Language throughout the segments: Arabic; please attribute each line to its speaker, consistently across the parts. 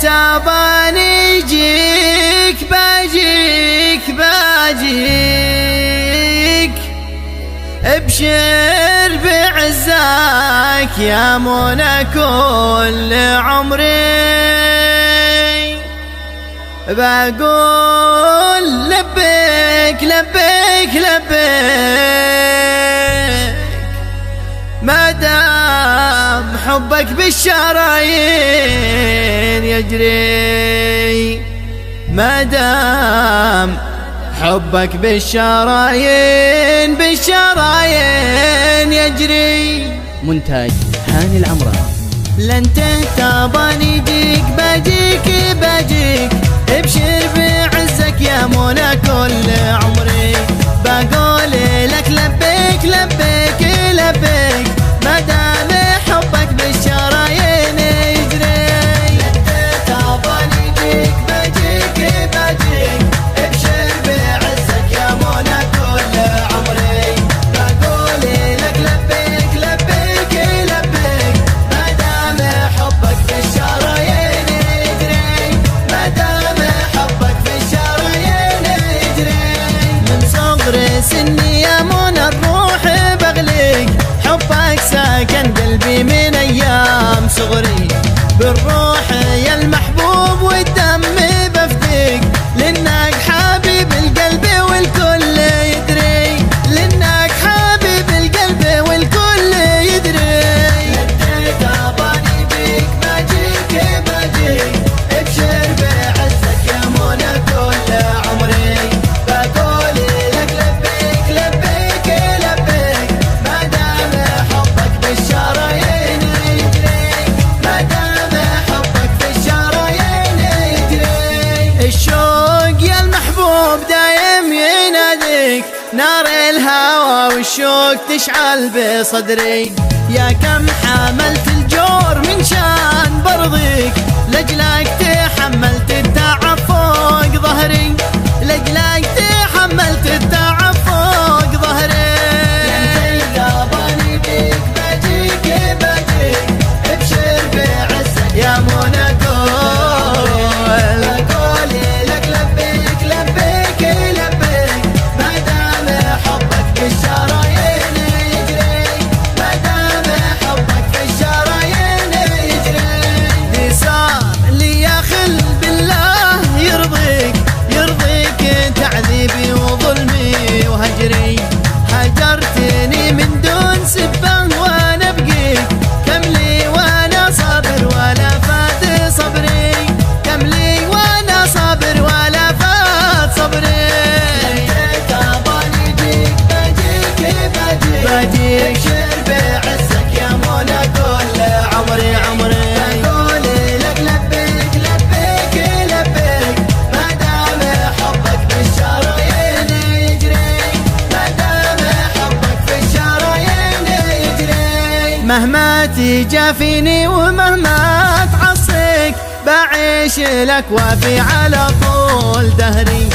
Speaker 1: تاباني جيك باجيك ابشر بعزك يا منى كل عمري بقول لبيك لبيك لبيك ما دام حبك بالشرايين يجري ما دام حبك بالشرايين يجري.
Speaker 2: مونتاج هاني العمران.
Speaker 1: لن تهتابني جيك باجيك ابشر بعزك يا منى كل عمري بقول لك لبيك لبيك لبيك ما دام حبك بالشرايين يجري. لن تهتابني جيك باجيك ابشر بعزك يا منى كل عمري بقول لك لبيك لبيك لبيك ما دام حبك بالشرايين يجري ما دام حبك بالشرايين يجري. من صغر سني يا منى الروح بغليك حبك ساكن قلبي من ايام صغري بالروح يا المحبوب والدم بفديك لانك حبيب القلب والكل يدري لانك حبيب القلب والكل يدري. تهتابني بيك باجيك ابشر بعزك يا منى كل عمري بقول لك لبيك لبيك لبيك ما دام حبك بالشرايين يجري ما دام حبك بالشرايين يجري. الشوق يا المحبوب دايم يناديك نار الهوى والشوق تشعل بصدري يا كم حملت الجور من شان برضيك لجلك تحملت التعب فوق ظهري لجلك تحملت التعب فوق ظهري. تهتابني بيك باجيك ابشر بعزك يا منى بقول لك لبيك لبيك لبيك ما دام حبك بالشرايين يجري ما دام حبك بالشرايين يجري. دي صار لي يا خل بالله يرضيك تعذيبي وظلمي وهجري هجرتني من دون سبه وانا بقيك كم لي وانا صابر ولا فات صبري كم لي وانا صابر ولا فات صبري. تهتابني بيك باجيك ابشر بعزك يا منى كل عمري بقول لك لبيك لبيك لبيك ما دام حبك بالشرايين يجري ما دام حبك بالشرايين يجري. مهما تجافيني ومهما تعصيك بعيش لك وفي على طول دهري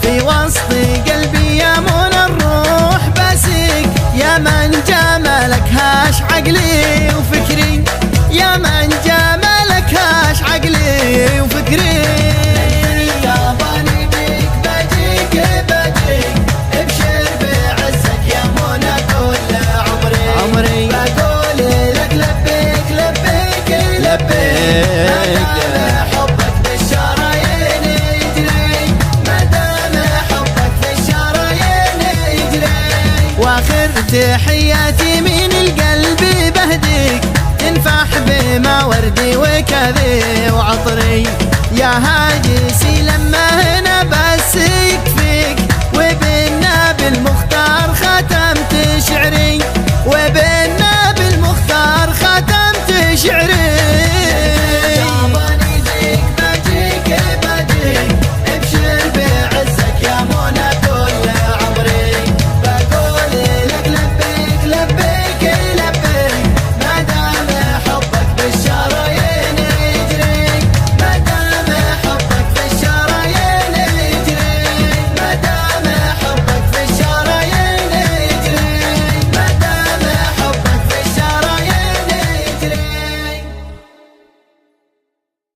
Speaker 1: في وسط قلبي يا منى الروح بسيك يا من جمالك هاش عقلي وفكري يا من جمالك هاش عقلي وفكري. تهتابني بيك باجيك ابشر بعزك يا منى كل عمري بقول لك لبيك لبيك لبيك حبك بالشرايين يجري ما دام حبك بالشرايين يجري. واخر تحياتي من القلب بهديك تنفح بما وردي وكذي وعطري يا هاجسي